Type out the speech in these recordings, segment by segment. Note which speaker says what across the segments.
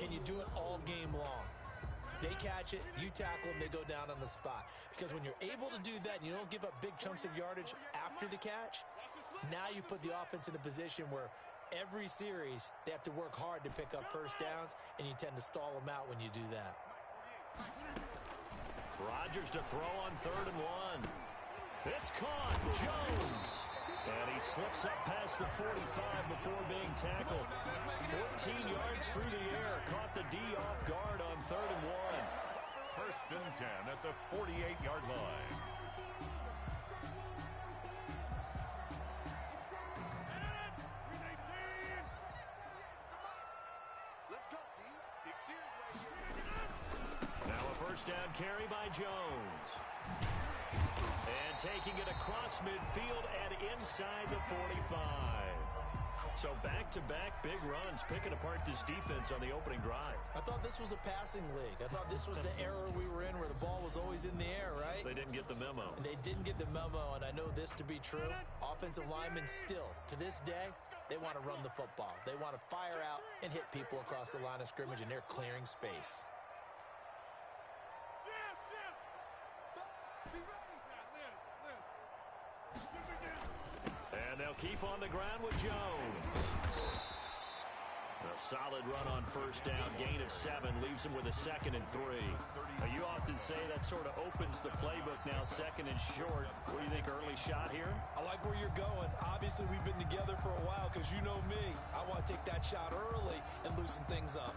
Speaker 1: Can you do it all game long? They catch it, you tackle them, they go down on the spot. Because when you're able to do that and you don't give up big chunks of yardage after the catch, now you put the offense in a position where every series they have to work hard to pick up first downs, and you tend to stall them out when you do that.
Speaker 2: Rodgers to throw on 3rd and 1. It's caught. Jones. And he slips up past the 45 before being tackled. 14 yards through the air. Caught the D off guard on 3rd and 1.
Speaker 3: 1st and 10 at the 48-yard line.
Speaker 2: Now a 1st down carry by Jones. And taking it across midfield and inside the 45. So back-to-back big runs, picking apart this defense on the opening drive.
Speaker 1: I thought this was a passing league. I thought this was the era we were in where the ball was always in the air, right?
Speaker 2: They didn't get the memo.
Speaker 1: And they didn't get the memo, and I know this to be true. Offensive linemen still, to this day, they want to run the football. They want to fire out and hit people across the line of scrimmage, and they're clearing space.
Speaker 2: And they'll keep on the ground with Jones. A solid run on 1st down. Gain of 7 leaves him with a 2nd and 3. Now, you often say that sort of opens the playbook now, 2nd and short. What do you think, early shot here?
Speaker 1: I like where you're going. Obviously, we've been together for a while because you know me. I want to take that shot early and loosen things up.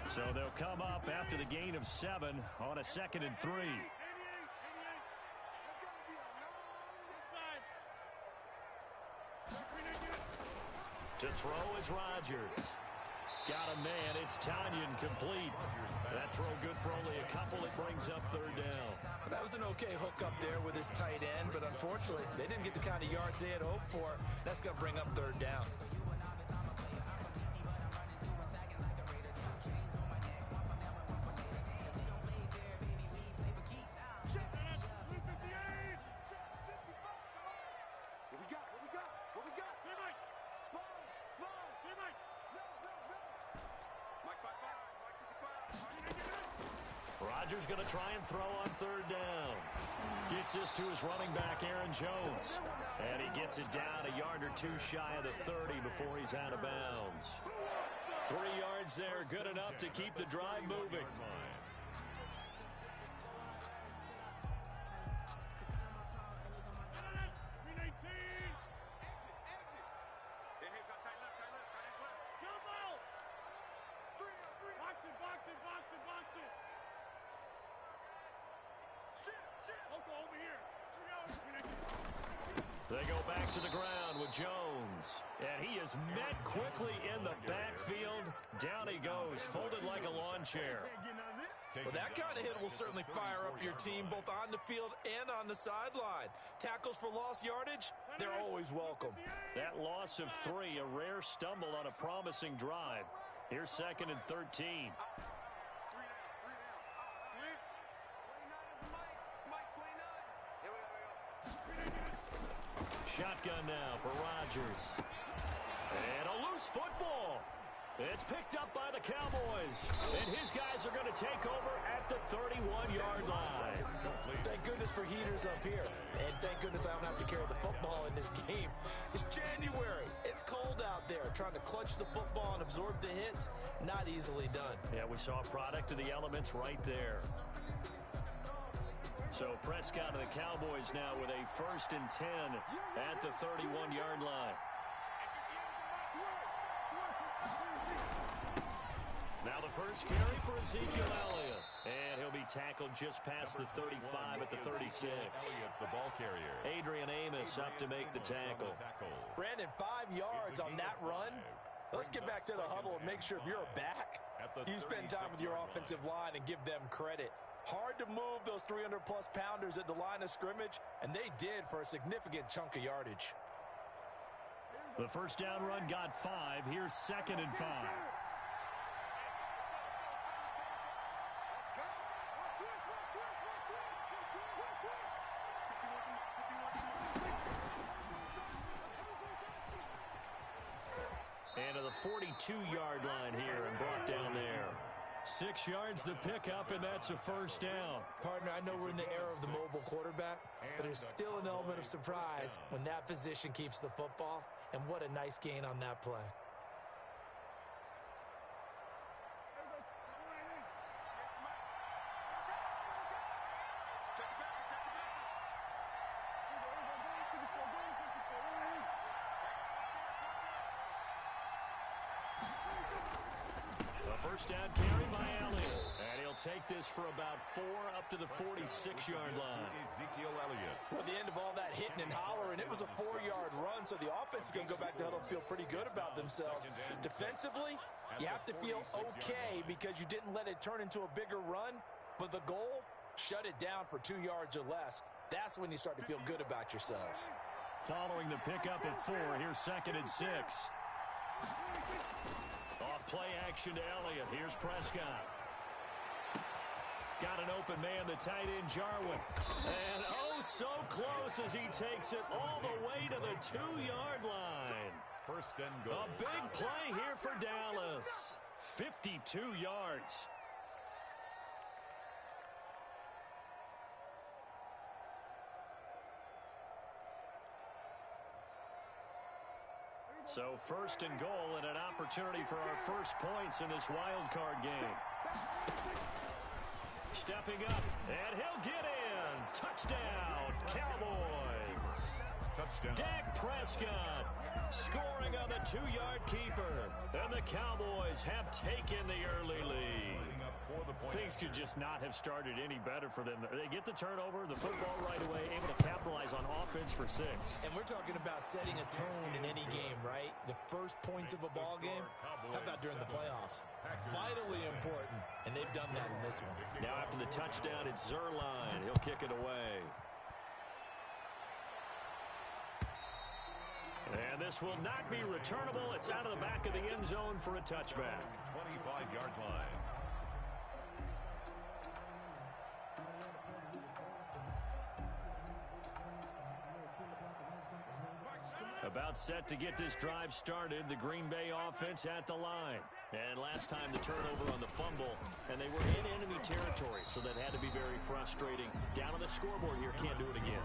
Speaker 2: So they'll come up after the gain of 7 on a 2nd and 3. To throw is Rodgers. Got a man. It's Tanyan complete. That throw good for only a couple. It brings up 3rd down.
Speaker 1: That was an okay hook up there with his tight end, but unfortunately, they didn't get the kind of yards they had hoped for. That's going to bring up 3rd down.
Speaker 2: Rodgers going to try and throw on 3rd down. Gets this to his running back, Aaron Jones. And he gets it down a yard or 2 shy of the 30 before he's out of bounds. 3 yards there, good enough to keep the drive moving. They go back to the ground with Jones. And he is met quickly in the backfield. Down he goes, folded like a lawn chair.
Speaker 1: Well, that kind of hit will certainly fire up your team both on the field and on the sideline. Tackles for lost yardage, they're always welcome.
Speaker 2: That loss of 3, a rare stumble on a promising drive. Here's 2nd and 13. Shotgun now for Rodgers. And a loose football. It's picked up by the Cowboys. And his guys are going to take over at the 31-yard line.
Speaker 1: Thank goodness for heaters up here. And thank goodness I don't have to carry the football in this game. It's January. It's cold out there. Trying to clutch the football and absorb the hits, not easily done.
Speaker 2: Yeah, we saw a product of the elements right there. So Prescott and the Cowboys now with a 1st and 10 at the 31-yard line. Now the first carry for Ezekiel Elliott. And he'll be tackled just past the 35 at the 36.
Speaker 3: Elliott, the ball carrier.
Speaker 2: Adrian Amos up to make the tackle.
Speaker 1: Brandon, 5 yards on that run. Let's get back to the huddle and make sure if you're a back, you spend time with your offensive line and give them credit. Hard to move those 300-plus pounders at the line of scrimmage, and they did for a significant chunk of yardage.
Speaker 2: The 1st down run got 5. Here's 2nd and 5. the 42-yard line here and brought down there. 6 yards the pickup, and that's a first down.
Speaker 1: Partner, I know we're in the era of the mobile quarterback, but there's still an element of surprise when that position keeps the football, and what a nice gain on that play.
Speaker 2: First down carry by Elliott. And he'll take this for about 4 up to the 46-yard line.
Speaker 3: Ezekiel Elliott.
Speaker 1: Well, at the end of all that hitting and hollering, it was a 4-yard run, so the offense is going to go back to huddle and feel pretty good about themselves. Defensively, you have to feel okay because you didn't let it turn into a bigger run, but the goal, shut it down for 2 yards or less. That's when you start to feel good about yourselves.
Speaker 2: Following the pickup at 4, here's 2nd and 6. Off play action to Elliott. Here's Prescott. Got an open man, the tight end, Jarwin. And oh, so close as he takes it all the way to the 2-yard line.
Speaker 3: First and goal.
Speaker 2: A big play here for Dallas. 52 yards. So first and goal and an opportunity for our first points in this wild card game. Stepping up, and he'll get in. Touchdown, Cowboys.
Speaker 3: Touchdown.
Speaker 2: Dak Prescott scoring on the 2-yard keeper. And the Cowboys have taken the early lead. Things could just not have started any better for them. They get the turnover, the football right away, able to capitalize on offense for 6.
Speaker 1: And we're talking about setting a tone in any game, right? The first points of a ball game, how about during the playoffs? Vitally important, and they've done that in this one.
Speaker 2: Now after the touchdown, it's Zerline. He'll kick it away. And this will not be returnable. It's out of the back of the end zone for a touchback.
Speaker 3: 25-yard line.
Speaker 2: About set to get this drive started, the Green Bay offense at the line. And last time the turnover on the fumble, and they were in enemy territory, so that had to be very frustrating. Down on the scoreboard here, can't do it again.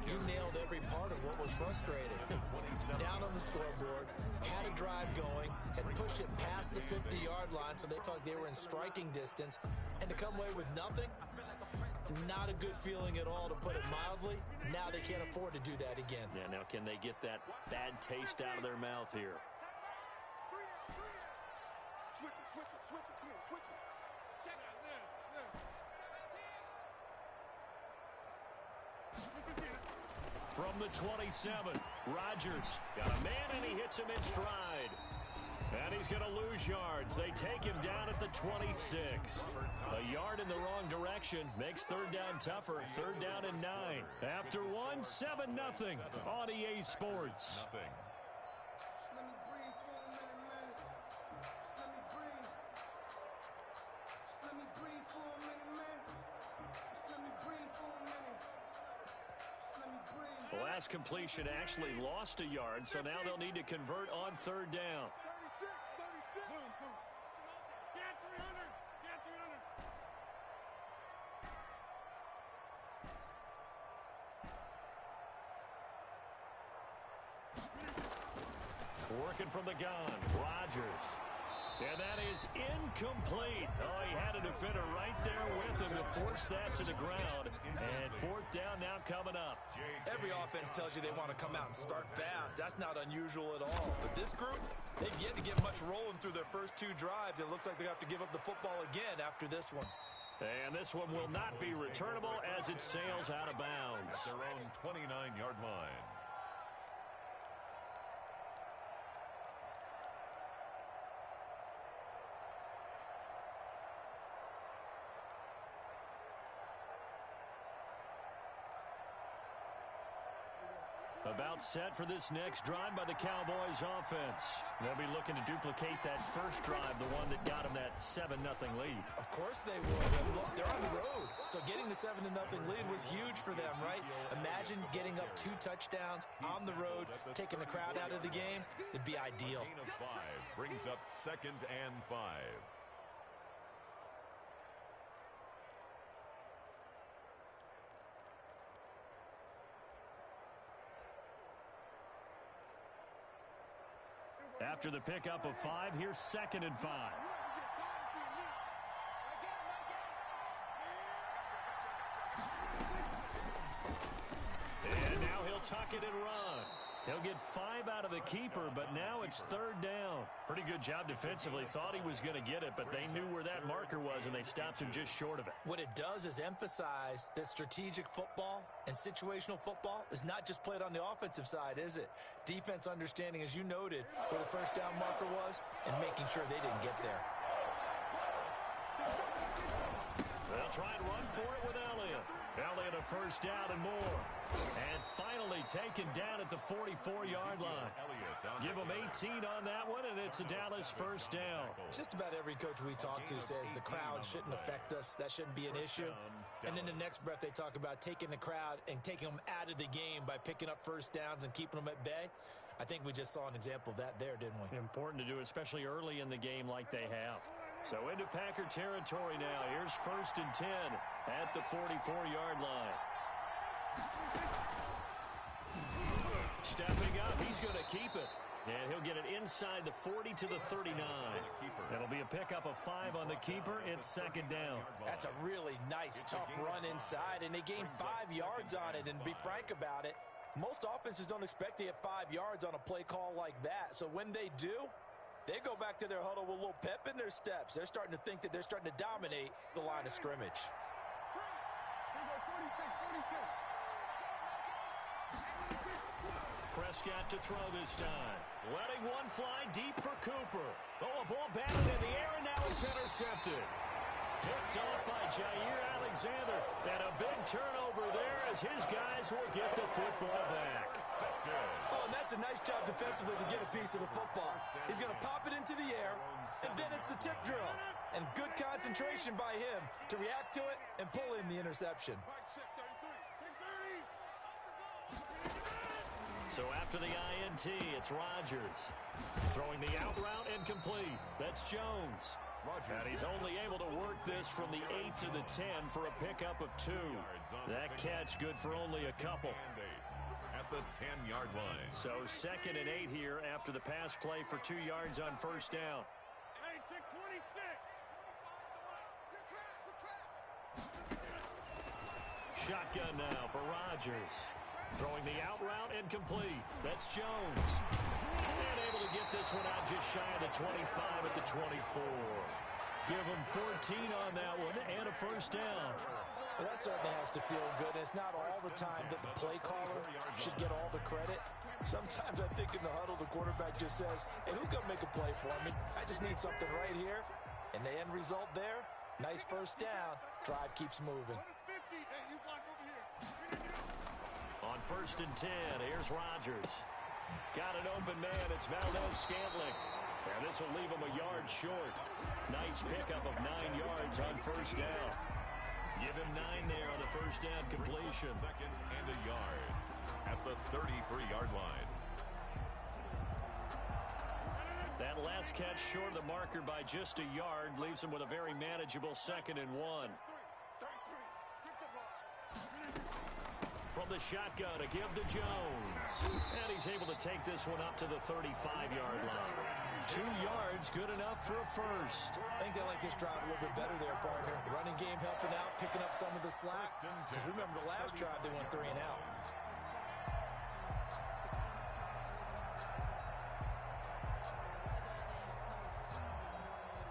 Speaker 1: You nailed every part of what was frustrating. Down on the scoreboard, had a drive going, had pushed it past the 50-yard line, so they felt like they were in striking distance, and to come away with nothing, not a good feeling at all, to put it mildly. Now they can't afford to do that again.
Speaker 2: Yeah, now can they get that bad taste out of their mouth here?
Speaker 4: Switch it. Come on, switch it. Check it.
Speaker 2: From the 27, Rodgers got a man and he hits him in stride. And he's going to lose yards. They take him down at the 26. A yard in the wrong direction makes third down tougher. Third down and 9. After 1, 7-0 on EA Sports.
Speaker 3: Nothing.
Speaker 2: The last completion actually lost a yard, so now they'll need to convert on third down.
Speaker 4: 36. Get 300.
Speaker 2: Working from the gun, Rodgers. And that is incomplete. Oh, he had a defender right there with him to force that to the ground. And fourth down now coming up.
Speaker 1: Every offense tells you they want to come out and start fast. That's not unusual at all. But this group, they've yet to get much rolling through their first 2 drives. It looks like they have to give up the football again after this one.
Speaker 2: And this one will not be returnable as it sails out of bounds.
Speaker 3: At their own 29-yard line.
Speaker 2: About set for this next drive by the Cowboys offense. They'll be looking to duplicate that first drive, the one that got them that 7-0 lead.
Speaker 1: Of course they would. And look, they're on the road. So getting the 7-0 lead was huge for them, right? Imagine getting up 2 touchdowns on the road, taking the crowd out of the game. It'd be ideal.
Speaker 3: Gain of 5 brings up 2nd and 5.
Speaker 2: After the pickup of 5, here's 2nd and 5. And now he'll tuck it and run. He'll get 5 out of the keeper, but now it's 3rd down. Pretty good job defensively. Thought he was going to get it, but they knew where that marker was, and they stopped him just short of it.
Speaker 1: What it does is emphasize that strategic football and situational football is not just played on the offensive side, is it? Defense understanding, as you noted, where the first down marker was and making sure they didn't get there.
Speaker 2: They'll try and run for it with Elliott. Elliott a first down and more. And finally taken down at the 44-yard line. Give them 18 on that one, and it's a Dallas first down.
Speaker 1: Just about every coach we talk to says the crowd shouldn't affect us. That shouldn't be an issue. And in the next breath, they talk about taking the crowd and taking them out of the game by picking up first downs and keeping them at bay. I think we just saw an example of that there, didn't we?
Speaker 2: Important to do, especially early in the game like they have. So into Packer territory now. Here's 1st and 10 at the 44-yard line. Stepping up, he's going to keep it. And he'll get it inside the 40 to the 39. It'll be a pickup of 5 on the keeper. It's 2nd down.
Speaker 1: That's a really nice, tough run inside, and they gained 5 yards on it. And to be frank about it, most offenses don't expect to get 5 yards on a play call like that. So when they do, they go back to their huddle with a little pep in their steps. They're starting to think that they're starting to dominate the line of scrimmage.
Speaker 2: Prescott to throw this time. Letting one fly deep for Cooper. Oh, a ball batted in the air, and now it's intercepted. Picked off by Jair Alexander. And a big turnover there as his guys will get the football back.
Speaker 1: Oh, and that's a nice job defensively to get a piece of the football. He's going to pop it into the air, and then it's the tip drill. And good concentration by him to react to it and pull in the interception.
Speaker 2: So after the INT, it's Rodgers. Throwing the out route incomplete. That's Jones. And he's only able to work this from the 8 to the 10 for a pickup of 2. That catch good for only a couple.
Speaker 3: At the 10-yard line.
Speaker 2: So 2nd and 8 here after the pass play for 2 yards on first down. Shotgun now for Rodgers. Throwing the out route incomplete. That's Jones. And able to get this one out just shy of the 25 at the 24. Give him 14 on that one and a first down.
Speaker 1: Well, that certainly has to feel good. It's not all the time that the play caller should get all the credit. Sometimes I think in the huddle, the quarterback just says, hey, who's going to make a play for me? I just need something right here. And the end result there, nice first down. Drive keeps moving.
Speaker 2: On 1st and 10, here's Rodgers. Got an open man. It's Valdez-Scantling. And this will leave him a yard short. Nice pickup of 9 yards on first down. Give him 9 there on the first down completion.
Speaker 3: 2nd and a yard at the 33-yard line.
Speaker 2: That last catch short of the marker by just a yard leaves him with a very manageable 2nd and 1. From the shotgun, a give to Jones. And he's able to take this one up to the 35-yard line. 2 yards, good enough for a first.
Speaker 1: I think they like this drive a little bit better there, partner. Running game helping out, picking up some of the slack. Because remember, the last drive, they went 3 and out.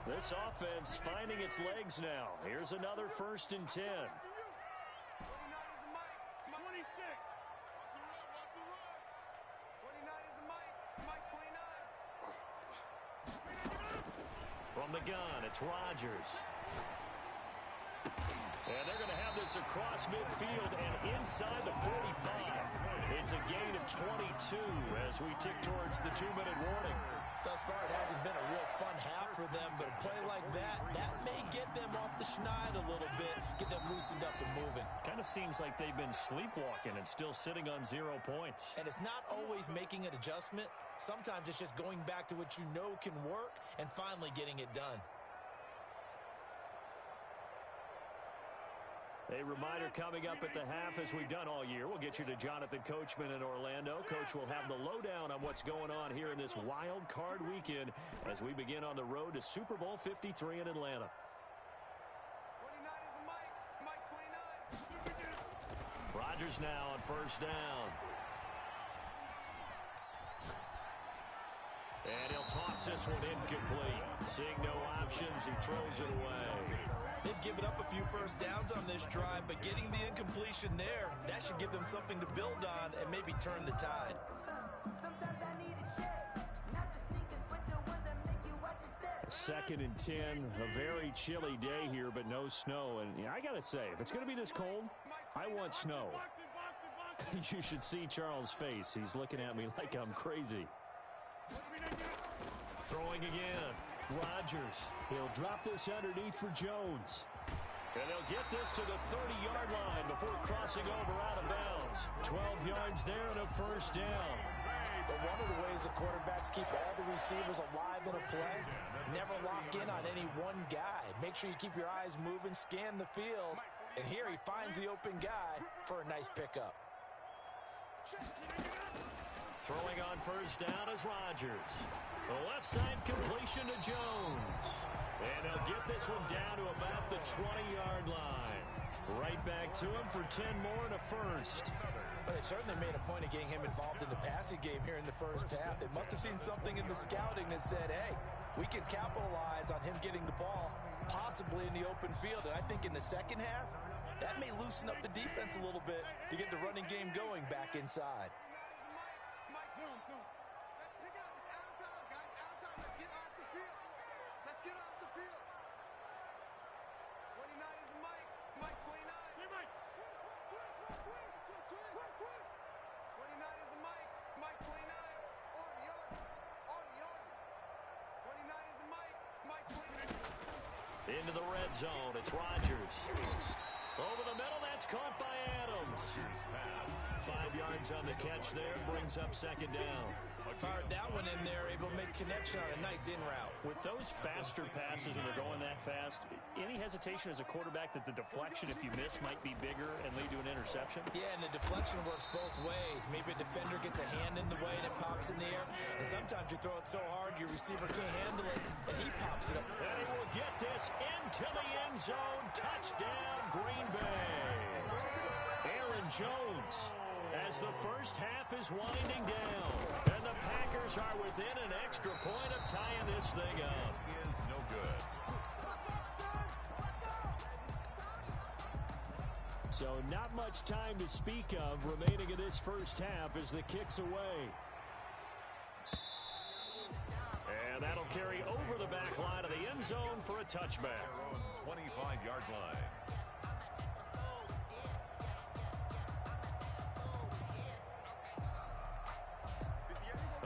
Speaker 2: This offense finding its legs now. Here's another 1st and 10. From the gun, it's Rodgers. And they're going to have this across midfield and inside the 45. It's a gain of 22 as we tick towards the 2-minute warning.
Speaker 1: Thus far, it hasn't been a real fun half for them, but a play like that may get them off the schneid a little bit, get them loosened up and moving.
Speaker 2: Kind of seems like they've been sleepwalking and still sitting on 0 points.
Speaker 1: And it's not always making an adjustment. Sometimes it's just going back to what you know can work and finally getting it done.
Speaker 2: A reminder coming up at the half, as we've done all year. We'll get you to Jonathan Coachman in Orlando. Coach will have the lowdown on what's going on here in this wild card weekend as we begin on the road to Super Bowl 53 in Atlanta.
Speaker 4: 29 is the Mike 29.
Speaker 2: Rodgers now on first down. And he'll toss this one incomplete. Seeing no options, he throws it away.
Speaker 1: They've given up a few first downs on this drive, but getting the incompletion there, that should give them something to build on and maybe turn the tide.
Speaker 2: Second and 10, a very chilly day here, but no snow. And I got to say, if it's going to be this cold, I want snow. You should see Charles' face. He's looking at me like I'm crazy. Throwing again. Rodgers. He'll drop this underneath for Jones. And they'll get this to the 30-yard line before crossing over out of bounds. 12 yards there and a first down.
Speaker 1: But one of the ways the quarterbacks keep all the receivers alive in a play, never lock in on any one guy. Make sure you keep your eyes moving, scan the field. And here he finds the open guy for a nice pickup.
Speaker 2: Throwing on first down is Rodgers. The left side completion to Jones. And he'll get this one down to about the 20-yard line. Right back to him for 10 more and a first.
Speaker 1: But they certainly made a point of getting him involved in the passing game here in the first half. They must have seen something in the scouting that said, hey, we can capitalize on him getting the ball, possibly in the open field. And I think in the second half, that may loosen up the defense a little bit to get the running game going back inside.
Speaker 2: Into the red zone, it's Rodgers. Over the middle, that's caught by Adams. 5 yards on the catch there, brings up second down.
Speaker 1: Fired that one in there, able to make connection on a nice in route.
Speaker 2: With those faster passes when they're going that fast, any hesitation as a quarterback that the deflection, if you miss, might be bigger and lead to an interception?
Speaker 1: Yeah, and the deflection works both ways. Maybe a defender gets a hand in the way and it pops in the air. And sometimes you throw it so hard your receiver can't handle it, and he pops it up.
Speaker 2: And he will get this into the end zone. Touchdown, Green Bay. Aaron Jones, as the first half is winding down. And the Packers are within an extra point of tying this thing up.
Speaker 3: Is no good.
Speaker 2: So not much time to speak of remaining in this first half as the kick's away. And that'll carry over the back line of the end zone for a touchback.
Speaker 3: 25-yard line.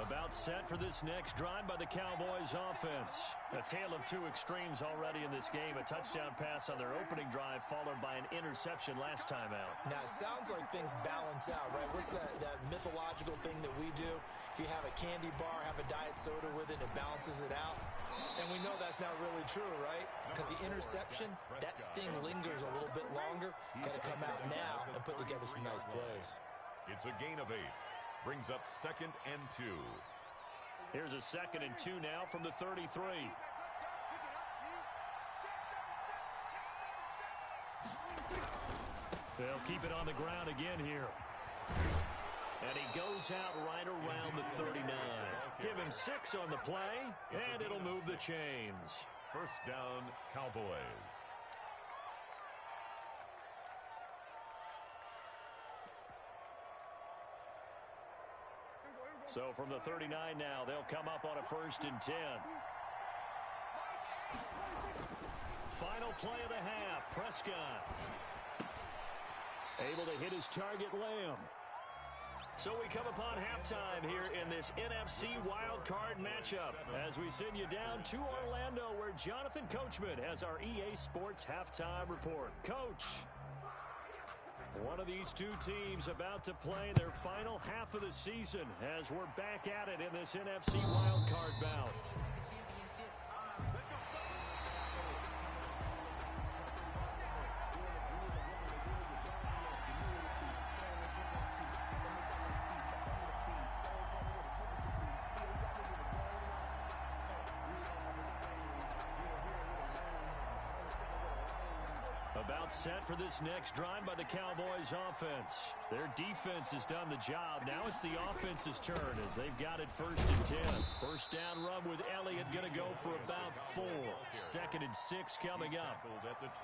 Speaker 2: About set for this next drive by the Cowboys offense. A tale of two extremes already in this game. A touchdown pass on their opening drive followed by an interception last time out.
Speaker 1: Now, it sounds like things balance out, right? What's that mythological thing that we do? If you have a candy bar, have a diet soda with it, it balances it out. And we know that's not really true, right? Because the interception, that sting lingers a little bit longer. Got to come out now and put together some nice plays.
Speaker 3: It's a gain of 8. Brings up 2nd and 2.
Speaker 2: Here's a 2nd and 2 now from the 33. They'll keep it on the ground again here. And he goes out right around the 39. Give him 6 on the play, and it'll move the chains.
Speaker 3: First down, Cowboys.
Speaker 2: So from the 39 now, they'll come up on a 1st and 10. Final play of the half. Prescott able to hit his target, Lamb. So we come upon halftime here in this NFC wildcard matchup as we send you down to Orlando where Jonathan Coachman has our EA Sports halftime report. Coach, one of these two teams about to play their final half of the season as we're back at it in this NFC wildcard bout. About set for this next drive by the Cowboys offense. Their defense has done the job. Now it's the offense's turn as they've got it 1st and 10. First down run with Elliott going to go for about 4. 2nd and 6 coming up.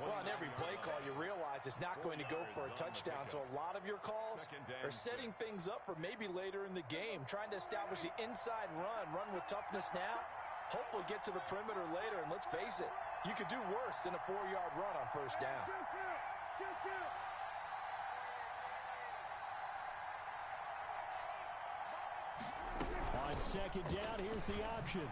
Speaker 1: Well, on every play call, you realize it's not going to go for a touchdown. So a lot of your calls are setting things up for maybe later in the game, trying to establish the inside run with toughness now. Hopefully get to the perimeter later, and let's face it, you could do worse than a 4-yard run on first down.
Speaker 2: On 2nd down, here's the option.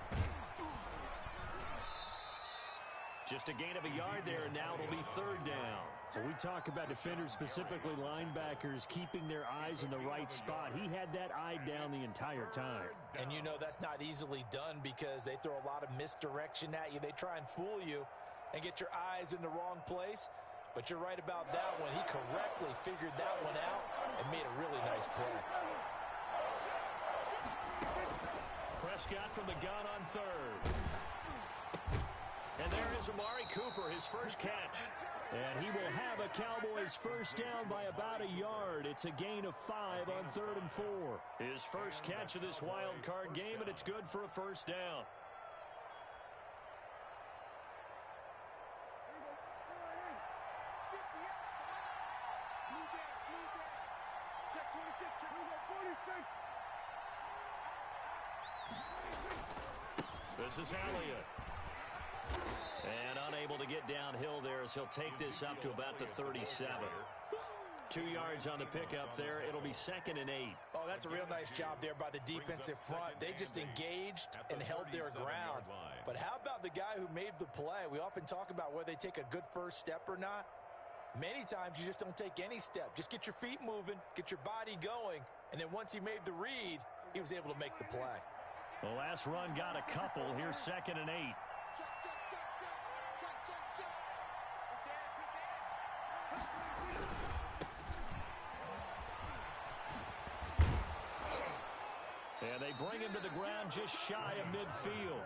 Speaker 2: Just a gain of a yard there, and now it'll be 3rd down. When we talk about defenders, specifically linebackers, keeping their eyes in the right spot, he had that eye down the entire time.
Speaker 1: And you know that's not easily done because they throw a lot of misdirection at you. They try and fool you and get your eyes in the wrong place. But you're right about that one. He correctly figured that one out and made a really nice play.
Speaker 2: Prescott from the gun on 3rd. And there is Amari Cooper, his first catch. And he will have a Cowboys first down by about a yard. It's a gain of 5 on 3rd and 4. His first catch of this wild card game, and it's good for a first down. This is Elliott. And unable to get downhill there as he'll take this up to about the 37. 2 yards on the pickup there. It'll be 2nd and 8.
Speaker 1: Oh, that's a real nice job there by the defensive front. They just engaged and held their ground. But how about the guy who made the play? We often talk about whether they take a good first step or not. Many times you just don't take any step. Just get your feet moving, get your body going, and then once he made the read, he was able to make the play.
Speaker 2: The last run got a couple. Here's 2nd and 8. And they bring him to the ground just shy of midfield.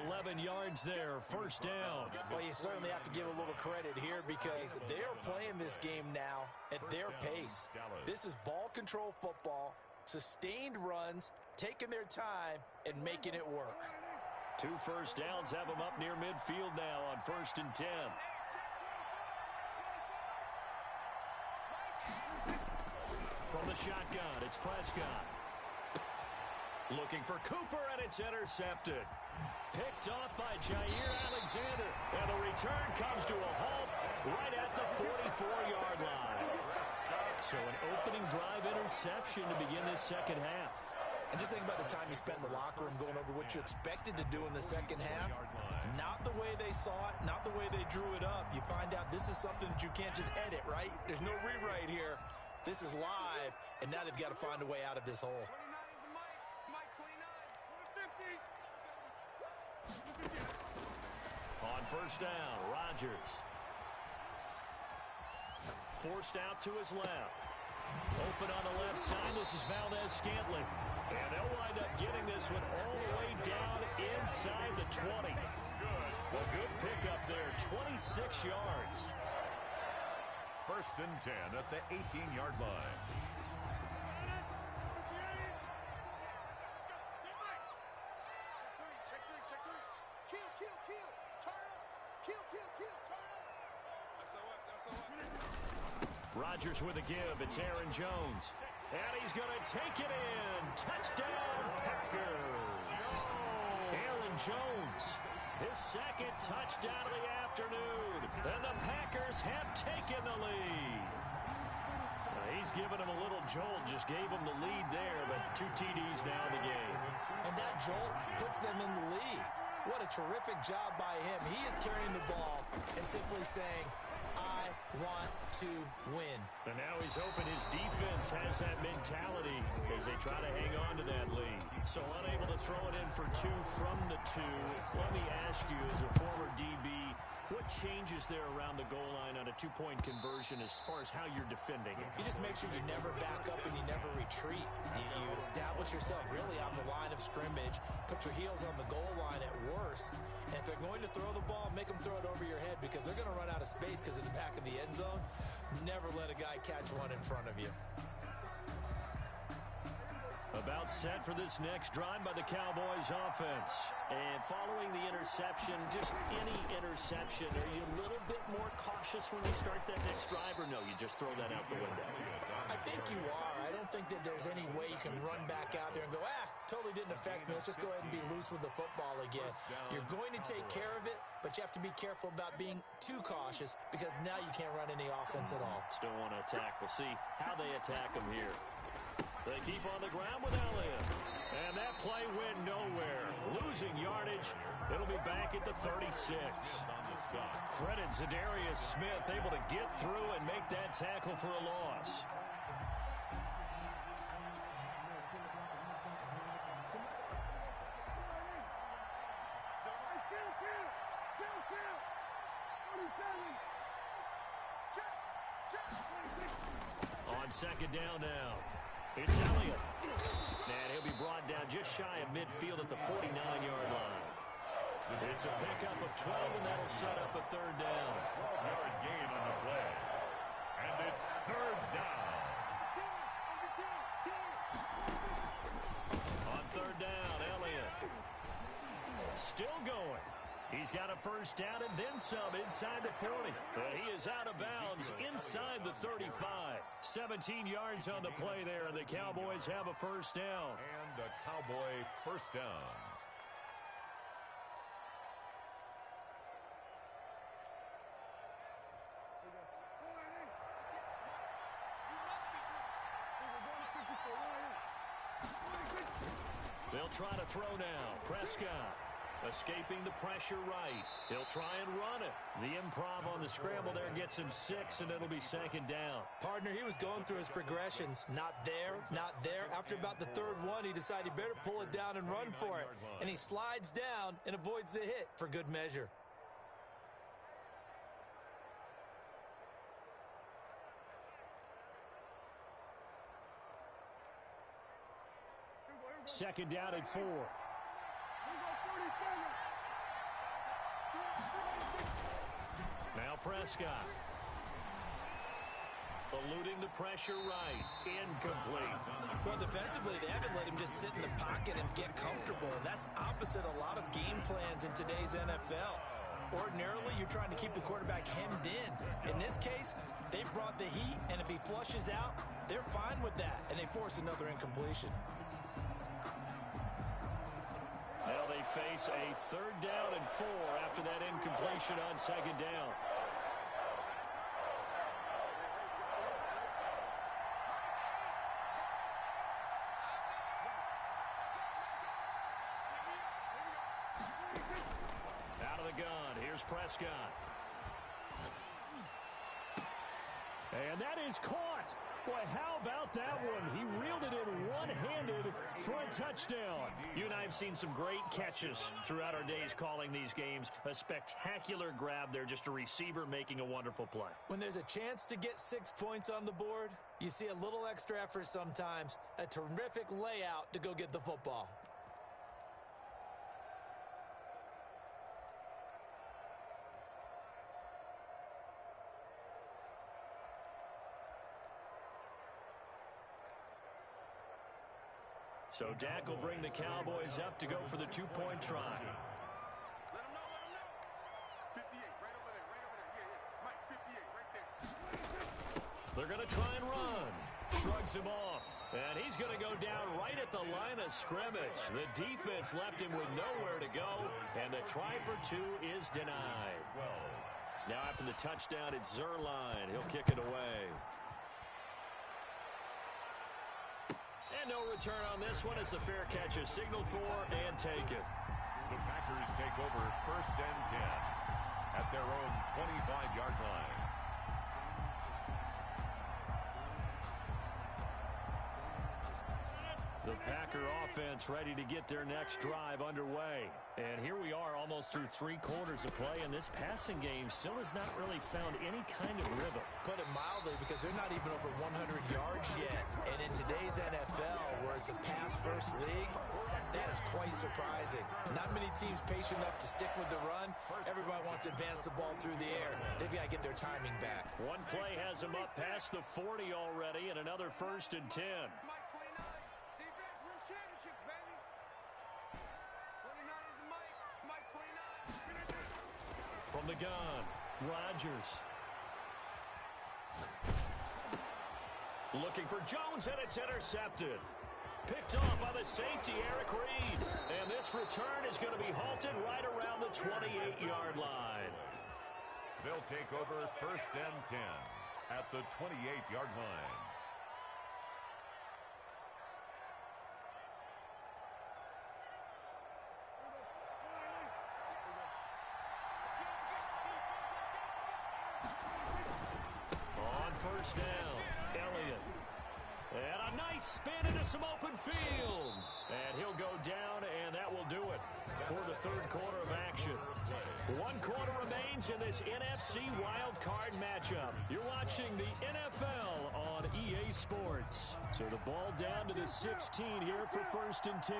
Speaker 2: 11 yards there, first down.
Speaker 1: Well, you certainly have to give a little credit here because they are playing this game now at their pace. This is ball control football, sustained runs, taking their time, and making it work.
Speaker 2: 2 first downs have them up near midfield now on 1st and 10. From the shotgun, it's Prescott. Looking for Cooper, and it's intercepted. Picked off by Jair Alexander. And the return comes to a halt right at the 44-yard line. So an opening drive interception to begin this second half.
Speaker 1: And just think about the time you spent in the locker room going over what you expected to do in the second half. Not the way they saw it, not the way they drew it up. You find out this is something that you can't just edit, right? There's no rewrite here. This is live, and now they've got to find a way out of this hole.
Speaker 2: On first down, Rodgers. Forced out to his left. Open on the left side. This is Valdez-Scantling. And they'll wind up getting this one all the way down inside the 20. A good pickup there, 26 yards.
Speaker 3: 1st and 10 at the 18-yard line.
Speaker 2: Rodgers with a give. It's Aaron Jones. And he's going to take it in. Touchdown, Packers. Aaron Jones His second touchdown of the afternoon. And the Packers have taken the lead. He's given him a little jolt, just gave him the lead there, but 2 TDs now in the game.
Speaker 1: And that jolt puts them in the lead. What a terrific job by him. He is carrying the ball and simply saying, I want to win.
Speaker 2: And now he's hoping his defense has that mentality as they try to hang on to that lead. So unable to throw it in for 2 from the 2. Let me ask you, as a former DB, what changes there around the goal line on a 2-point conversion as far as how you're defending it?
Speaker 1: You just make sure you never back up and you never retreat. You establish yourself really on the line of scrimmage, put your heels on the goal line at worst, and if they're going to throw the ball, make them throw it over your head because they're going to run out of space because of the back of the end zone. Never let a guy catch one in front of you.
Speaker 2: About set for this next drive by the Cowboys offense. And following the interception, just any interception, are you a little bit more cautious when you start that next drive, or no, you just throw that out the window?
Speaker 1: I think you are. I don't think that there's any way you can run back out there and go, totally didn't affect me. Let's just go ahead and be loose with the football again. You're going to take care of it, but you have to be careful about being too cautious because now you can't run any offense at all.
Speaker 2: Still want to attack. We'll see how they attack him here. They keep on the ground with Elliott. And that play went nowhere. Losing yardage. It'll be back at the 36. Credit Zadarius Smith able to get through and make that tackle for a loss. On second down now. It's Elliott. And he'll be brought down just shy of midfield at the 49-yard line. It's a pickup of 12, and that'll set up a 3rd down.
Speaker 3: 12-yard gain on the play. And it's 3rd down.
Speaker 2: On 3rd down, Elliott. Still going. He's got a 1st down and then some inside the 40. But he is out of bounds inside the 35. 17 yards on the play there, and the Cowboys have a 1st down.
Speaker 3: And a Cowboy 1st down.
Speaker 2: They'll try to throw now. Prescott escaping the pressure right. He'll try and run it. The improv on the scramble there gets him 6, and it'll be 2nd down.
Speaker 1: Partner, he was going through his progressions. Not there, not there. After about the 3rd one, he decided he better pull it down and run for it. And he slides down and avoids the hit for good measure.
Speaker 2: Second down at 4. Now Prescott. Eluding the pressure right. Incomplete.
Speaker 1: Well, defensively, they haven't let him just sit in the pocket and get comfortable. And that's opposite a lot of game plans in today's NFL. Ordinarily, you're trying to keep the quarterback hemmed in. In this case, they brought the heat, and if he flushes out, they're fine with that, and they force another incompletion.
Speaker 2: Now they face a 3rd down and 4 after that incompletion on 2nd down. Out of the gun, here's Prescott. And that is caught. Boy, how about that one? He reeled it in one-handed for a touchdown. You and I have seen some great catches throughout our days calling these games. A spectacular grab there, just a receiver making a wonderful play.
Speaker 1: When there's a chance to get 6 points on the board, you see a little extra effort sometimes. A terrific layout to go get the football.
Speaker 2: So Dak will bring the Cowboys up to go for the 2-point try.
Speaker 4: Let him know, let him know. 58, right over there, right over there. Yeah, Mike, 58, right there.
Speaker 2: They're going to try and run. shrugs him off. And he's going to go down right at the line of scrimmage. The defense left him with nowhere to go, and the try for two is denied. Now after the touchdown, it's Zerline. He'll kick it away. And no return on this one as the fair catch is signaled for and taken.
Speaker 3: The Packers take over 1st and 10 at their own 25-yard line.
Speaker 2: The Packer offense ready to get their next drive underway. And here we are almost through 3 quarters of play, and this passing game still has not really found any kind of rhythm.
Speaker 1: Put it mildly, because they're not even over 100 yards yet. And in today's NFL, where it's a pass-first league, that is quite surprising. Not many teams patient enough to stick with the run. Everybody wants to advance the ball through the air. They've got to get their timing back.
Speaker 2: One play has them up past the 40 already, and another 1st and 10. From the gun, Rodgers. Looking for Jones, and it's intercepted. Picked off by the safety, Eric Reed. And this return is going to be halted right around the 28-yard line.
Speaker 3: They'll take over 1st and 10 at the 28-yard line.
Speaker 2: On 1st down, Elliott. And a nice spin into some open field. And he'll go down, and that will do it for the 3rd quarter of action. 1 quarter remains in this NFC wildcard matchup. You're watching the NFL on EA Sports. So the ball down to the 16 here for 1st and 10.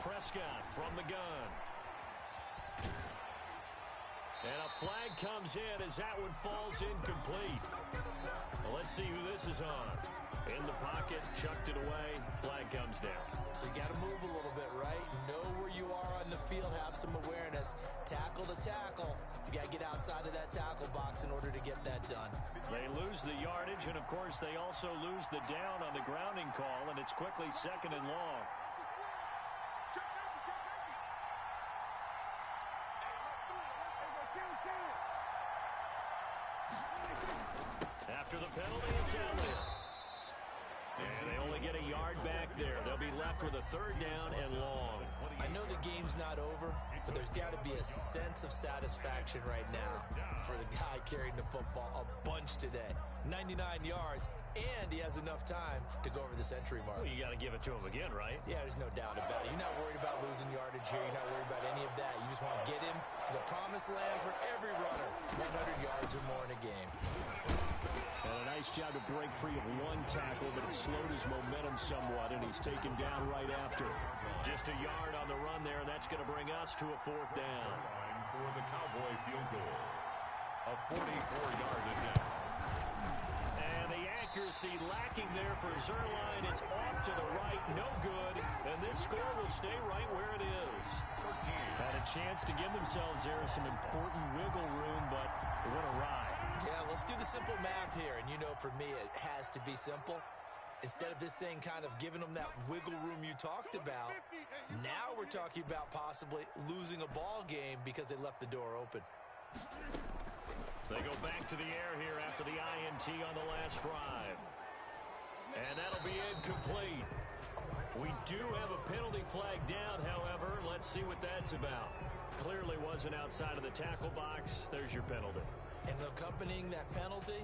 Speaker 2: Prescott from the gun. And a flag comes in as that one falls incomplete. Well, let's see who this is on. In the pocket, chucked it away, flag comes down.
Speaker 1: So you got to move a little bit, right? Know where you are on the field, have some awareness. Tackle to tackle. You got to get outside of that tackle box in order to get that done.
Speaker 2: They lose the yardage, and of course they also lose the down on the grounding call, and it's quickly 2nd and long. After the penalty, it's Elliott. And they only get a yard back there. They'll be left with a 3rd down and long.
Speaker 1: I know the game's not over, but there's got to be a sense of satisfaction right now for the guy carrying the football a bunch today. 99 yards, and he has enough time to go over the century mark.
Speaker 2: Well, you got to give it to him again, right?
Speaker 1: Yeah, there's no doubt about it. You're not worried about losing yardage here. You're not worried about any of that. You just want to get him to the promised land for every runner. 100 yards or more in a game.
Speaker 2: And a nice job to break free of 1 tackle, but it slowed his momentum somewhat, and he's taken down right after. Just a yard on the run there, and that's going to bring us to a 4th down.
Speaker 3: For the Cowboy field goal. A 44-yard attempt.
Speaker 2: And the accuracy lacking there for Zerline. It's off to the right, no good, and this score will stay right where it is. Had a chance to give themselves there some important wiggle room, but it went awry.
Speaker 1: Yeah, let's do the simple math here. And you know, for me, it has to be simple. Instead of this thing kind of giving them that wiggle room you talked about, now we're talking about possibly losing a ball game because they left the door open.
Speaker 2: They go back to the air here after the INT on the last drive. And that'll be incomplete. We do have a penalty flag down, however. Let's see what that's about. Clearly wasn't outside of the tackle box. There's your penalty.
Speaker 1: And accompanying that penalty,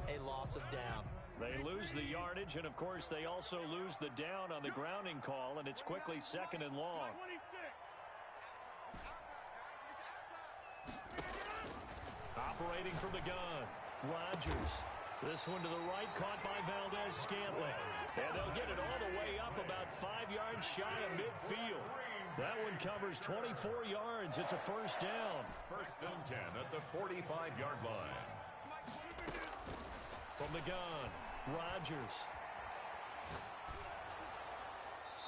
Speaker 1: a loss of down.
Speaker 2: They lose the yardage, and of course they also lose the down on the grounding call, and it's quickly 2nd and long. Operating from the gun, Rodgers. This one to the right, caught by Valdez-Scantling. And they'll get it all the way up about 5 yards shy of midfield. That one covers 24 yards. It's a 1st down.
Speaker 3: 1st and 10 at the 45-yard line.
Speaker 2: From the gun, Rodgers.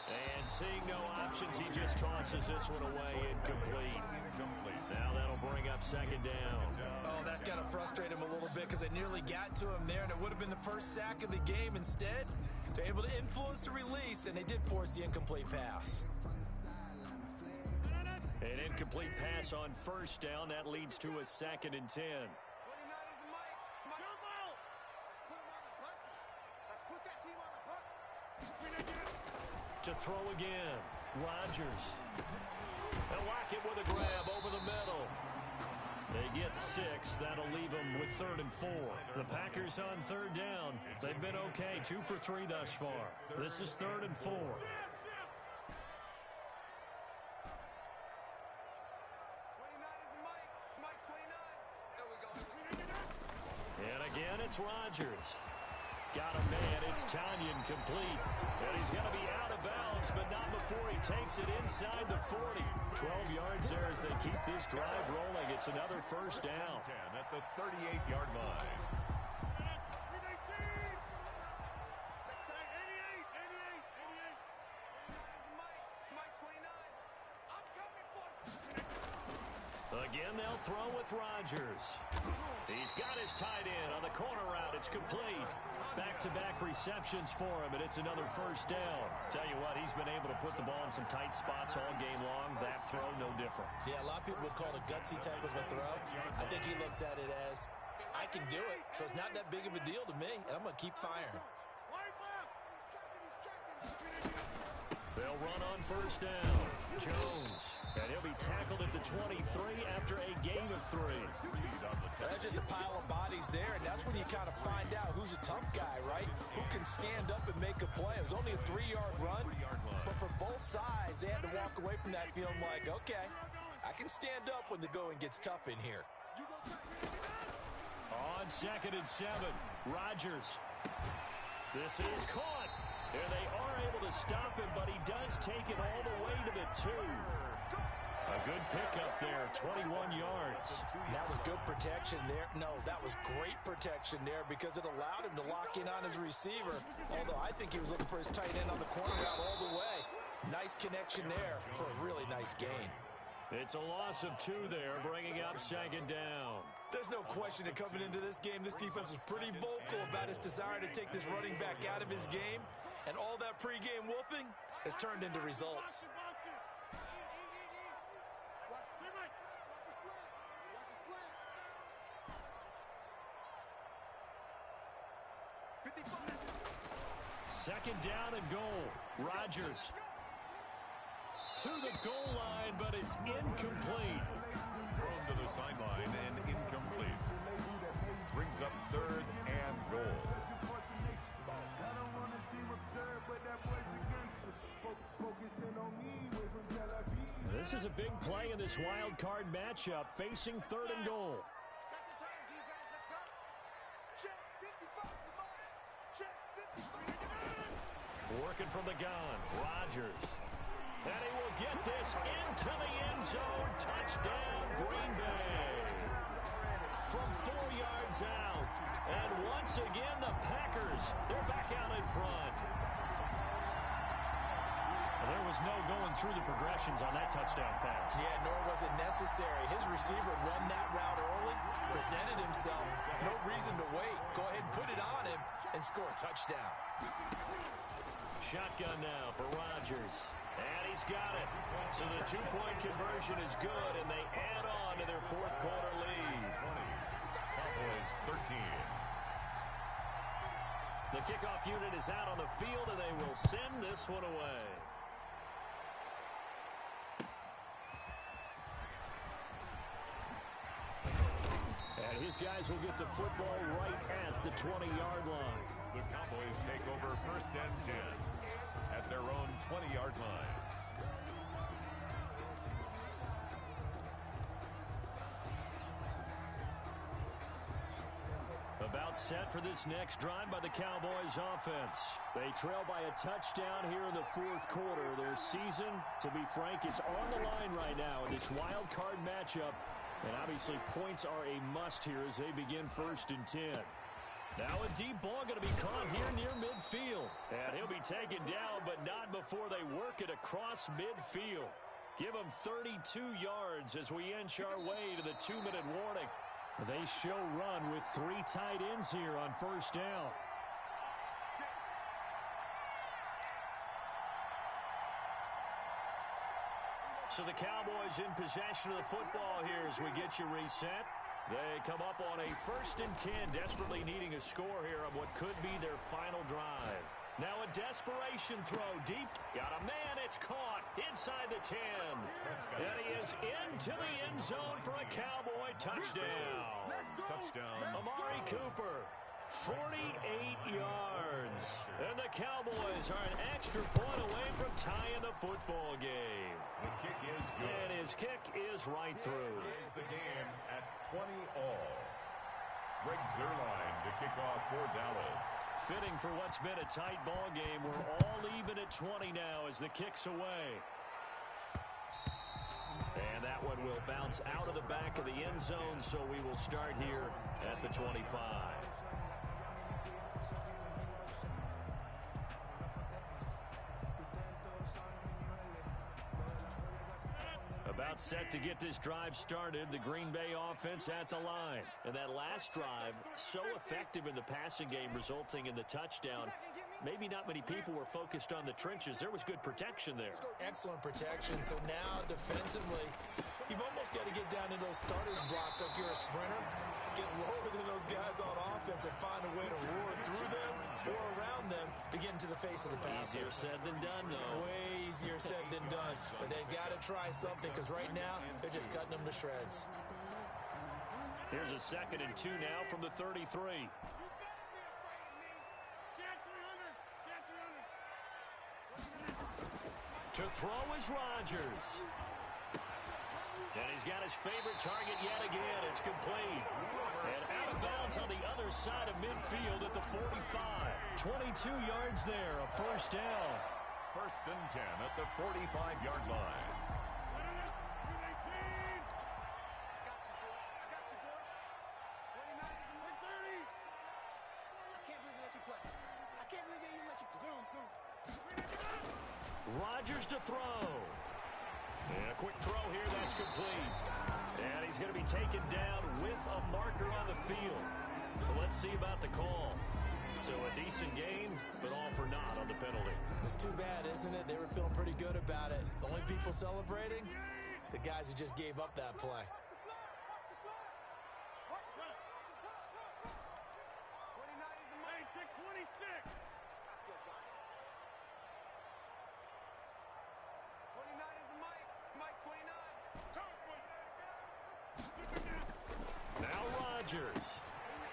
Speaker 2: And seeing no options, he just tosses this one away incomplete. Now that'll bring up 2nd down.
Speaker 1: that's got to frustrate him a little bit because they nearly got to him there, and it would have been the first sack of the game. Instead, they're able to influence the release, and they did force the incomplete pass.
Speaker 2: An incomplete pass on first down. That leads to a 2nd and 10. To throw again. Rodgers. They'll lock it with a grab over the middle. They get 6. That'll leave them with 3rd and 4. The Packers on 3rd down. They've been okay. 2 for 3 thus far. This is 3rd and 4. And again, it's Rodgers. Got a man. It's Tanyan complete. And he's going to be out of bounds, but not before he takes it inside the 40. 12 yards there as they keep this drive rolling. It's another first down.
Speaker 3: 10 at the 38-yard line.
Speaker 2: Again, they'll throw with Rodgers. He's got his tight end on the corner route. It's complete. Back-to-back receptions for him, and it's another first down. Tell you what, he's been able to put the ball in some tight spots all game long. That throw, no different.
Speaker 1: Yeah, a lot of people would call it a gutsy type of a throw. I think he looks at it as, I can do it, so it's not that big of a deal to me, and I'm going to keep firing.
Speaker 2: They'll run on first down. Jones. And he'll be tackled at the 23 after a gain of 3.
Speaker 1: That's just a pile of bodies there, and that's when you kind of find out who's a tough guy, right? Who can stand up and make a play. It was only a 3-yard run, but for both sides, they had to walk away from that feeling like, okay, I can stand up when the going gets tough in here.
Speaker 2: On 2nd and 7, Rodgers. This is caught. And they are able to stop him, but he does take it all the way to the 2. A good pickup there, 21 yards.
Speaker 1: That was good protection there. No, that was great protection there because it allowed him to lock in on his receiver. Although I think he was looking for his tight end on the corner route all the way. Nice connection there for a really nice gain.
Speaker 2: It's a loss of 2 there, bringing up 2nd down.
Speaker 1: There's no question that coming into this game, this defense was pretty vocal about its desire to take this running back out of his game. And all that pregame wolfing has turned into results.
Speaker 2: Second down and goal. Rodgers to the goal line, but it's incomplete.
Speaker 3: Thrown to the sideline and incomplete. Brings up 3rd and goal.
Speaker 2: This is a big play in this wild card matchup, facing 3rd and goal. Working from the gun, Rodgers. And he will get this into the end zone. Touchdown, Green Bay. From 4 yards out. And once again, the Packers, they're back out in front. There was no going through the progressions on that touchdown pass.
Speaker 1: Yeah, nor was it necessary. His receiver won that route early, presented himself. No reason to wait. Go ahead and put it on him and score a touchdown.
Speaker 2: Shotgun now for Rodgers. And he's got it. So the 2-point conversion is good, and they add on to their 4th quarter lead.
Speaker 3: Cowboys 13.
Speaker 2: The kickoff unit is out on the field, and they will send this one away. And his guys will get the football right at the 20-yard line.
Speaker 3: The Cowboys take over 1st and 10 at their own 20-yard line.
Speaker 2: About set for this next drive by the Cowboys offense. They trail by a touchdown here in the 4th quarter. Their season, to be frank, it's on the line right now in this wild card matchup. And obviously points are a must here as they begin 1st and 10. Now a deep ball going to be caught here near midfield. And he'll be taken down, but not before they work it across midfield. Give him 32 yards as we inch our way to the 2-minute warning. They show run with 3 tight ends here on first down. So the Cowboys in possession of the football here as we get you reset. They come up on a 1st and 10, desperately needing a score here on what could be their final drive. Now a desperation throw deep. Got a man, it's caught inside the 10. And he is into the end zone for a Cowboy touchdown.
Speaker 3: Touchdown.
Speaker 2: Amari Cooper, 48 yards. And the Cowboys are an extra point away from tying the football game.
Speaker 3: The kick is good.
Speaker 2: And his kick is right through.
Speaker 3: Ties the game at 20-all. Greg Zuerlein to kick off for Dallas.
Speaker 2: Fitting for what's been a tight ball game. We're all even at 20 now as the kick's away. And that one will bounce out of the back of the end zone, so we will start here at the 25. About set to get this drive started, the Green Bay offense at the line. And that last drive, so effective in the passing game, resulting in the touchdown. Maybe not many people were focused on the trenches. There was good protection there.
Speaker 1: Excellent protection. So now defensively, you've almost got to get down into those starters blocks like you're a sprinter. Get lower than those guys on offense and find a way to roar through them or around them to get into the face of the passer.
Speaker 2: Easier said than done, though.
Speaker 1: Way easier said than done. But they've got to try something because right now they're just cutting them to shreds.
Speaker 2: Here's a 2nd and 2 now from the 33. To throw is Rodgers. And he's got his favorite target yet again. It's complete. And out of bounds on the other side of midfield at the 45. 22 yards there, a 1st down.
Speaker 3: 1st and 10 at the 45-yard line.
Speaker 2: Rodgers to throw. And a quick throw here, that's complete. And he's going to be taken down with a marker on the field. So let's see about the call. So a decent game, but all for naught on the penalty.
Speaker 1: It's too bad, isn't it? They were feeling pretty good about it. The only people celebrating, the guys who just gave up that play.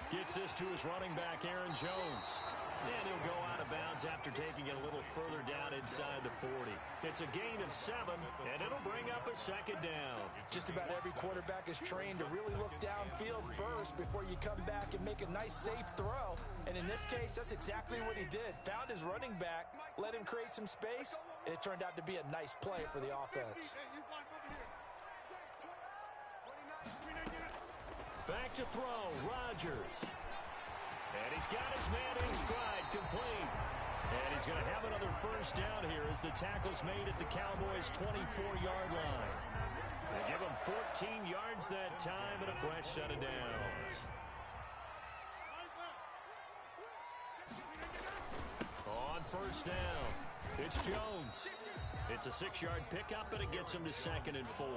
Speaker 2: Gets this to his running back, Aaron Jones. And he'll go out of bounds after taking it a little further down inside the 40. It's a gain of 7, and it'll bring up a 2nd down.
Speaker 1: Just about every quarterback is trained to really look downfield first before you come back and make a nice, safe throw. And in this case, that's exactly what he did. Found his running back, let him create some space, and it turned out to be a nice play for the offense.
Speaker 2: Back to throw, Rodgers. And he's got his man in stride, complete. And he's going to have another 1st down here as the tackle's made at the Cowboys' 24-yard line. They give him 14 yards that time and a fresh set of downs. On 1st down, it's Jones. It's a 6-yard pickup, and it gets him to 2nd and 4.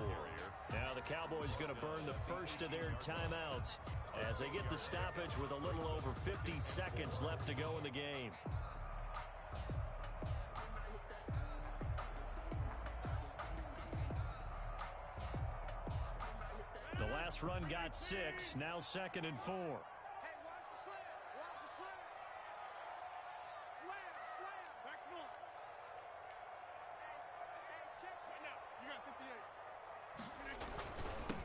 Speaker 2: Now the Cowboys going to burn the first of their timeouts as they get the stoppage with a little over 50 seconds left to go in the game. The last run got 6, now 2nd and 4.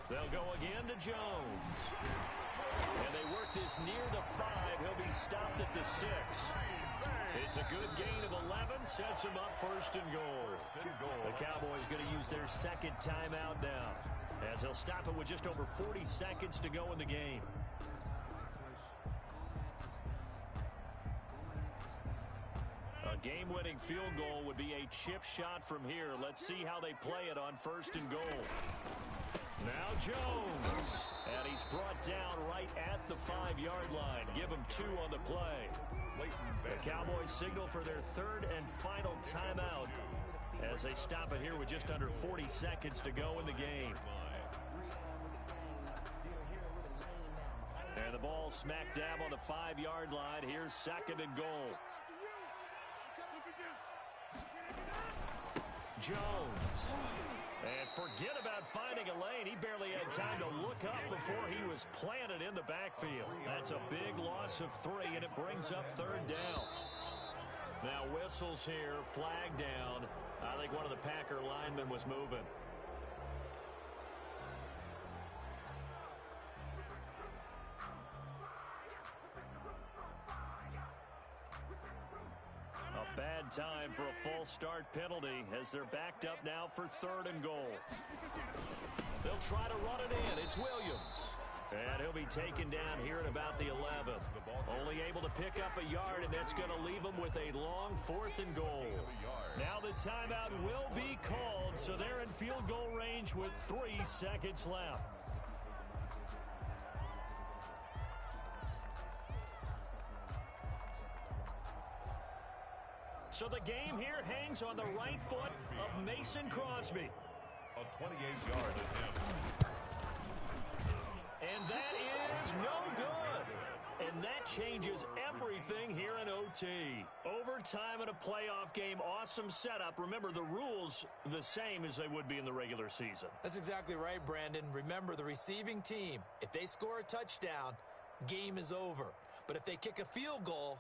Speaker 2: They'll go again to Jones. And they work this near the 5. He'll be stopped at the 6. It's a good gain of 11. Sets him up 1st and goal. The Cowboys going to use their 2nd timeout now, as they'll stop it with just over 40 seconds to go in the game. A game-winning field goal would be a chip shot from here. Let's see how they play it on 1st and goal. Now Jones. And he's brought down right at the 5-yard line. Give him 2 on the play. The Cowboys signal for their 3rd and final timeout as they stop it here with just under 40 seconds to go in the game. And the ball smack dab on the 5-yard line. Here's 2nd and goal. Jones. And forget about finding a lane. He barely had time to look up before he was planted in the backfield. That's a big loss of 3, and it brings up 3rd down. Now whistles here, flag down. I think one of the Packer linemen was moving. Bad time for a false start penalty as they're backed up now for 3rd and goal. They'll try to run it in. It's Williams. And he'll be taken down here at about the 11th. Only able to pick up a yard, and that's going to leave him with a long 4th and goal. Now the timeout will be called, so they're in field goal range with 3 seconds left. So the game here hangs on the right foot of Mason Crosby.
Speaker 3: A 28-yard attempt.
Speaker 2: And that is no good. And that changes everything here in OT. Overtime in a playoff game, awesome setup. Remember, the rules the same as they would be in the regular season.
Speaker 1: That's exactly right, Brandon. Remember, the receiving team, if they score a touchdown, game is over. But if they kick a field goal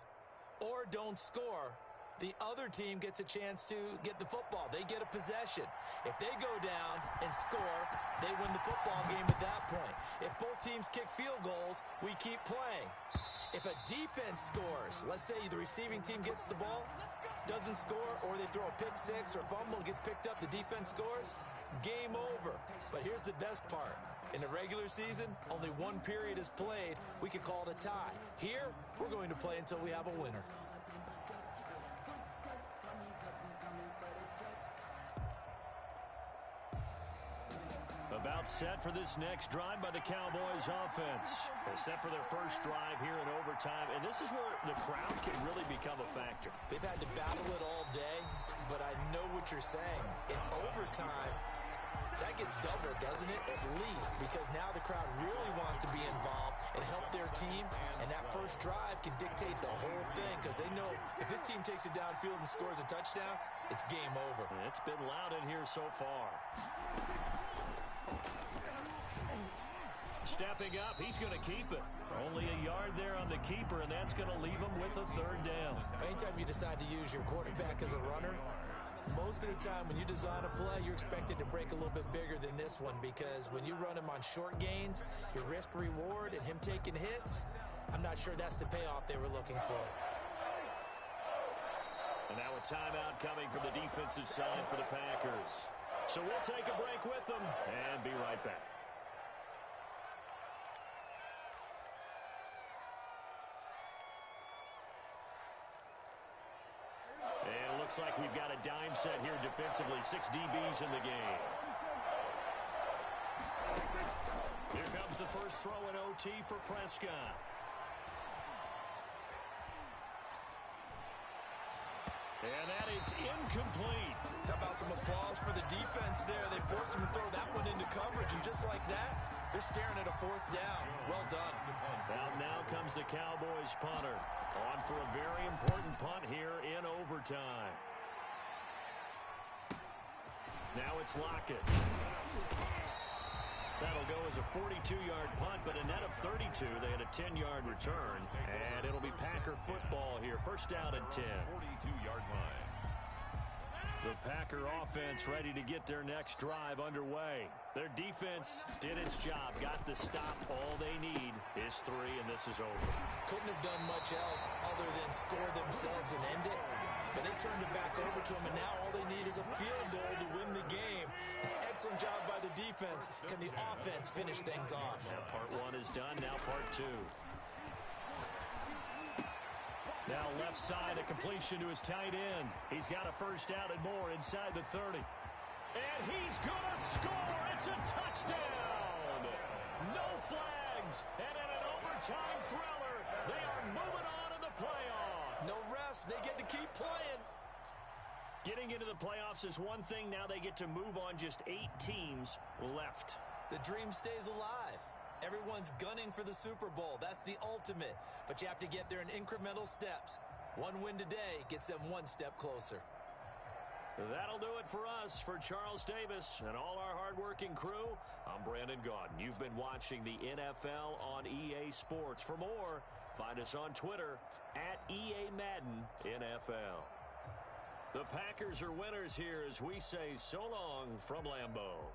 Speaker 1: or don't score, the other team gets a chance to get the football. They get a possession. If they go down and score, they win the football game at that point. If both teams kick field goals, we keep playing. If a defense scores, let's say the receiving team gets the ball, doesn't score, or they throw a pick six or fumble, gets picked up, the defense scores, game over. But here's the best part. In the regular season, only one period is played. We could call it a tie. Here, we're going to play until we have a winner.
Speaker 2: About set for this next drive by the Cowboys offense. They set for their first drive here in overtime, and this is where the crowd can really become a factor.
Speaker 1: They've had to battle it all day, but I know what you're saying. In overtime, that gets doubled, doesn't it? At least, because now the crowd really wants to be involved and help their team, and that first drive can dictate the whole thing because they know if this team takes it downfield and scores a touchdown, it's game over.
Speaker 2: It's been loud in here so far. Stepping up, he's going to keep it. Only a yard there on the keeper, and that's going to leave him with a 3rd down.
Speaker 1: Anytime you decide to use your quarterback as a runner, most of the time when you design a play, you're expected to break a little bit bigger than this one because when you run him on short gains, your risk-reward and him taking hits, I'm not sure that's the payoff they were looking for.
Speaker 2: And now a timeout coming from the defensive side for the Packers. So we'll take a break with them and be right back. And it looks like we've got a dime set here defensively. 6 DBs in the game. Here comes the first throw in OT for Prescott. And that is incomplete.
Speaker 1: How about some applause for the defense there? They forced him to throw that one into coverage, and just like that, they're staring at a 4th down. Well done.
Speaker 2: Now comes the Cowboys punter. On for a very important punt here in overtime. Now it's Lockett. That'll go as a 42-yard punt, but a net of 32. They had a 10-yard return, and it'll be Packer football here. First down and 10.
Speaker 3: 42-yard line.
Speaker 2: The Packer offense ready to get their next drive underway. Their defense did its job, got the stop. All they need is 3, and this is over.
Speaker 1: Couldn't have done much else other than score themselves and end it. But they turned it back over to them, and now all they need is a field goal to win the game. An excellent job by the defense. Can the offense finish things off?
Speaker 2: Now part 1 is done, now part 2. Now left side, a completion to his tight end. He's got a first down and more inside the 30. And he's going to score. It's a touchdown. No flags. And in an overtime thriller, they are moving on in the playoff.
Speaker 1: No rest. They get to keep playing.
Speaker 2: Getting into the playoffs is one thing. Now they get to move on. Just 8 teams left.
Speaker 1: The dream stays alive. Everyone's gunning for the Super Bowl. That's the ultimate. But you have to get there in incremental steps. One win today gets them one step closer.
Speaker 2: That'll do it for us. For Charles Davis and all our hardworking crew, I'm Brandon Gaudin. You've been watching the NFL on EA Sports. For more, find us on Twitter at EA Madden NFL. The Packers are winners here as we say so long from Lambeau.